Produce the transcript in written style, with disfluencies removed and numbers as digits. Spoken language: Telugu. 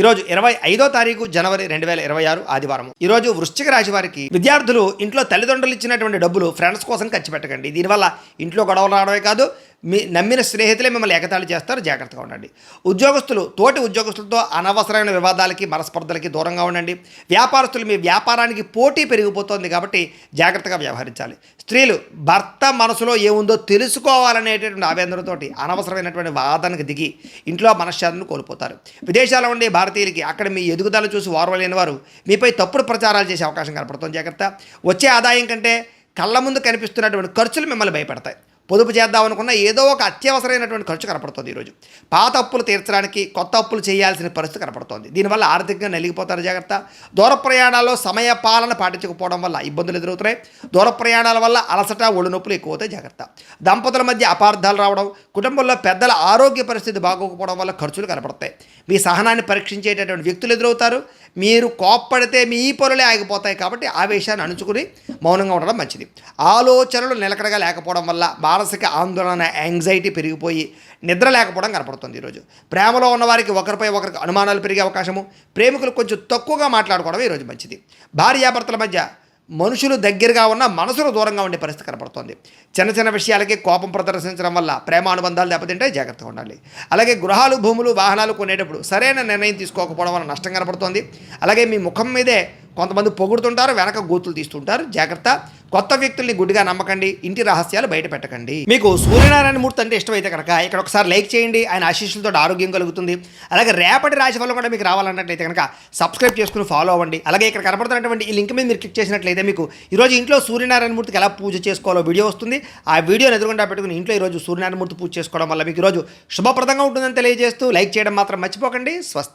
ఈరోజు 25వ తారీఖు జనవరి 2026 ఆదివారం. ఈరోజు వృశ్చిక రాశి వారికి విద్యార్థులు ఇంట్లో తల్లిదండ్రులు ఇచ్చినటువంటి డబ్బులు ఫ్రెండ్స్ కోసం ఖర్చు పెట్టకండి. దీనివల్ల ఇంట్లో గొడవలు రావడమే కాదు, మీ నమ్మిన స్నేహితులే మిమ్మల్ని ఎగతాళి చేస్తారు. జాగ్రత్తగా ఉండండి. ఉద్యోగస్తులు తోటి ఉద్యోగస్తులతో అనవసరమైన వివాదాలకి మనస్పర్ధలకి దూరంగా ఉండండి. వ్యాపారస్తులు మీ వ్యాపారానికి పోటీ పెరిగిపోతుంది కాబట్టి జాగ్రత్తగా వ్యవహరించాలి. స్త్రీలు భర్త మనసులో ఏముందో తెలుసుకోవాలనేటటువంటి ఆవేదనతోటి అనవసరమైనటువంటి వాదనకు దిగి ఇంట్లో మనశ్శాంతిని కోల్పోతారు. విదేశాల్లో ఉండే భారతీయులకి అక్కడ మీ ఎదుగుదల చూసి ఓర్వలేని వారు మీపై తప్పుడు ప్రచారాలు చేసే అవకాశం కనపడుతుంది. జాగ్రత్త. వచ్చే ఆదాయం కంటే కళ్ళ ముందు కనిపిస్తున్నటువంటి ఖర్చులు మిమ్మల్ని భయపెడతాయి. పొదుపు చేద్దామనుకున్న ఏదో ఒక అత్యవసరమైనటువంటి ఖర్చు కనపడుతుంది. ఈరోజు పాత అప్పులు తీర్చడానికి కొత్త అప్పులు చేయాల్సిన పరిస్థితి కనపడుతోంది. దీనివల్ల ఆర్థికంగా నలిగిపోతారు. జాగ్రత్త. దూర ప్రయాణాల్లో సమయ పాలన పాటించకపోవడం వల్ల ఇబ్బందులు ఎదురవుతున్నాయి. దూర ప్రయాణాల వల్ల అలసట, ఒళ్ళు నొప్పులు ఎక్కువ అవుతాయి. జాగ్రత్త. దంపతుల మధ్య అపార్థాలు రావడం, కుటుంబంలో పెద్దల ఆరోగ్య పరిస్థితి బాగోకపోవడం వల్ల ఖర్చులు కనపడతాయి. మీ సహనాన్ని పరీక్షించేటటువంటి వ్యక్తులు ఎదురవుతారు. మీరు కోప్పడితే మీ పనులే ఆగిపోతాయి కాబట్టి ఆవేశాన్ని అణుచుకుని మౌనంగా ఉండడం మంచిది. ఆలోచనలు నిలకడగా లేకపోవడం వల్ల మానసిక ఆందోళన, యాంగ్జైటీ పెరిగిపోయి నిద్ర లేకపోవడం కనపడుతుంది. ఈరోజు ప్రేమలో ఉన్నవారికి ఒకరిపై ఒకరికి అనుమానాలు పెరిగే అవకాశము, ప్రేమికులు కొంచెం తక్కువగా మాట్లాడుకోవడం ఈరోజు మంచిది. భార్యాభర్తల మధ్య మనుషులు దగ్గరగా ఉన్న మనసులు దూరంగా ఉండే పరిస్థితి కనపడుతుంది. చిన్న చిన్న విషయాలకి కోపం ప్రదర్శించడం వల్ల ప్రేమ అనుబంధాలు దెబ్బతింటే జాగ్రత్తగా ఉండాలి. అలాగే గృహాలు, భూములు, వాహనాలు కొనేటప్పుడు సరైన నిర్ణయం తీసుకోకపోవడం వల్ల నష్టం కనపడుతుంది. అలాగే మీ ముఖం మీదే కొంతమంది పొగుడుతుంటారు, వెనక గోతులు తీస్తుంటారు. జాగ్రత్త. కొత్త వ్యక్తుల్ని గుడ్డిగా నమ్మకండి. ఇంటి రహస్యాలు బయట పెట్టకండి. మీకు సూర్యనారాయణ మూర్తి అంటే ఇష్టమైతే కనుక ఇక్కడ ఒకసారి లైక్ చేయండి. ఆయన ఆశీస్సులతో ఆరోగ్యం కలుగుతుంది. అలాగే రేపటి రాశి ఫలం కూడా మీకు రావాలన్నట్లయితే కనుక సబ్స్క్రైబ్ చేసుకుని ఫాలో అవ్వండి. అలాగే ఇక్కడ కనపడుతున్నటువంటి ఈ లింక్ మీద మీరు క్లిక్ చేసినట్లయితే మీకు ఈరోజు ఇంట్లో సూర్యనారాయణ మూర్తికి ఎలా పూజ చేసుకోవాలో వీడియో వస్తుంది. ఆ వీడియోని ఎదురుగుండా పెట్టుకుని ఇంట్లో ఈరోజు సూర్యనారాయణ మూర్తి పూజ చేసుకోవడం వల్ల మీకు ఈరోజు శుభప్రదంగా ఉంటుందని తెలియజేస్తూ లైక్ చేయడం మాత్రం మర్చిపోకండి. స్వస్తి.